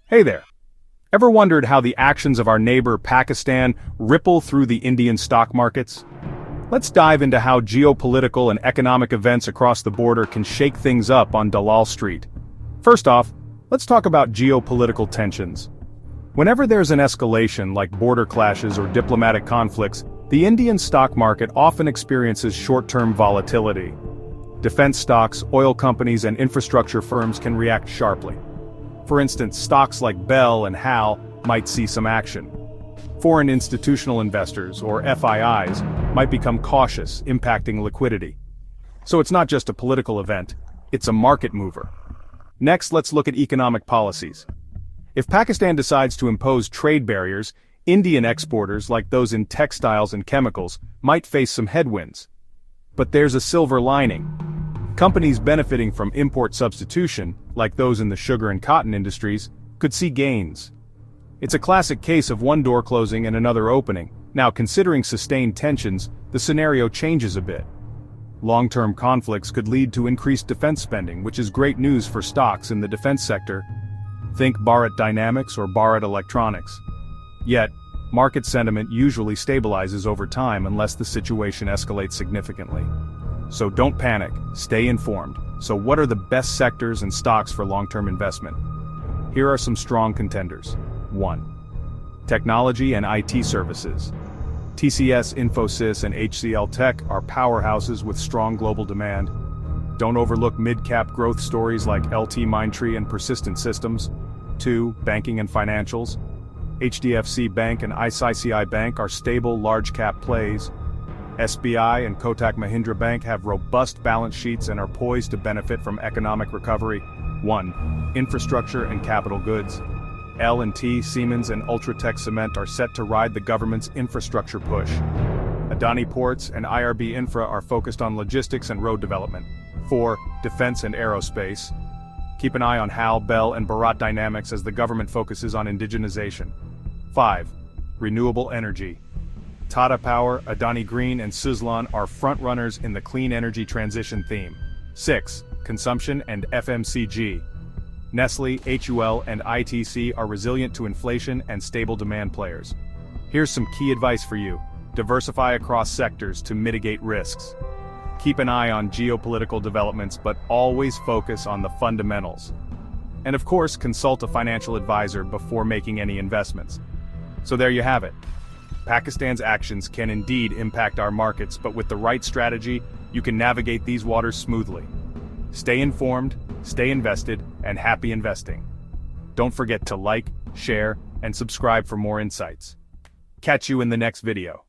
Hey there. Ever wondered how the actions of our neighbor Pakistan ripple through the Indian stock markets? Let's dive into how geopolitical and economic events across the border can shake things up on Dalal Street. First off, let's talk about geopolitical tensions. Whenever there's an escalation like border clashes or diplomatic conflicts, the Indian stock market often experiences short-term volatility. Defense stocks, oil companies, and infrastructure firms can react sharply. For instance, stocks like Bell and HAL might see some action. Foreign institutional investors, or FIIs, might become cautious, impacting liquidity. So it's not just a political event, it's a market mover. Next, let's look at economic policies. If Pakistan decides to impose trade barriers, Indian exporters like those in textiles and chemicals might face some headwinds. But there's a silver lining. Companies benefiting from import substitution, like those in the sugar and cotton industries, could see gains. It's a classic case of one door closing and another opening. Now, considering sustained tensions, the scenario changes a bit. Long-term conflicts could lead to increased defense spending, which is great news for stocks in the defense sector. Think Bharat Dynamics or Bharat Electronics. Yet, market sentiment usually stabilizes over time unless the situation escalates significantly. So don't panic, stay informed. So what are the best sectors and stocks for long-term investment? Here are some strong contenders. 1. Technology and IT services. TCS, Infosys, and HCL Tech are powerhouses with strong global demand. Don't overlook mid-cap growth stories like LTMindtree and Persistent Systems. 2. Banking and financials. HDFC Bank and ICICI Bank are stable large-cap plays. SBI and Kotak Mahindra Bank have robust balance sheets and are poised to benefit from economic recovery. 1. Infrastructure and capital goods. L&T, Siemens, and Ultratech Cement are set to ride the government's infrastructure push. Adani Ports and IRB Infra are focused on logistics and road development. 4. Defense and aerospace. Keep an eye on HAL, Bell, and Bharat Dynamics as the government focuses on indigenization. 5. Renewable energy. Tata Power, Adani Green, and Suzlon are frontrunners in the clean energy transition theme. 6. Consumption and FMCG. Nestle, HUL, and ITC are resilient to inflation and stable demand players. Here's some key advice for you. Diversify across sectors to mitigate risks. Keep an eye on geopolitical developments, but always focus on the fundamentals. And of course, consult a financial advisor before making any investments. So there you have it. Pakistan's actions can indeed impact our markets, but with the right strategy, you can navigate these waters smoothly. Stay informed, stay invested, and happy investing. Don't forget to like, share, and subscribe for more insights. Catch you in the next video.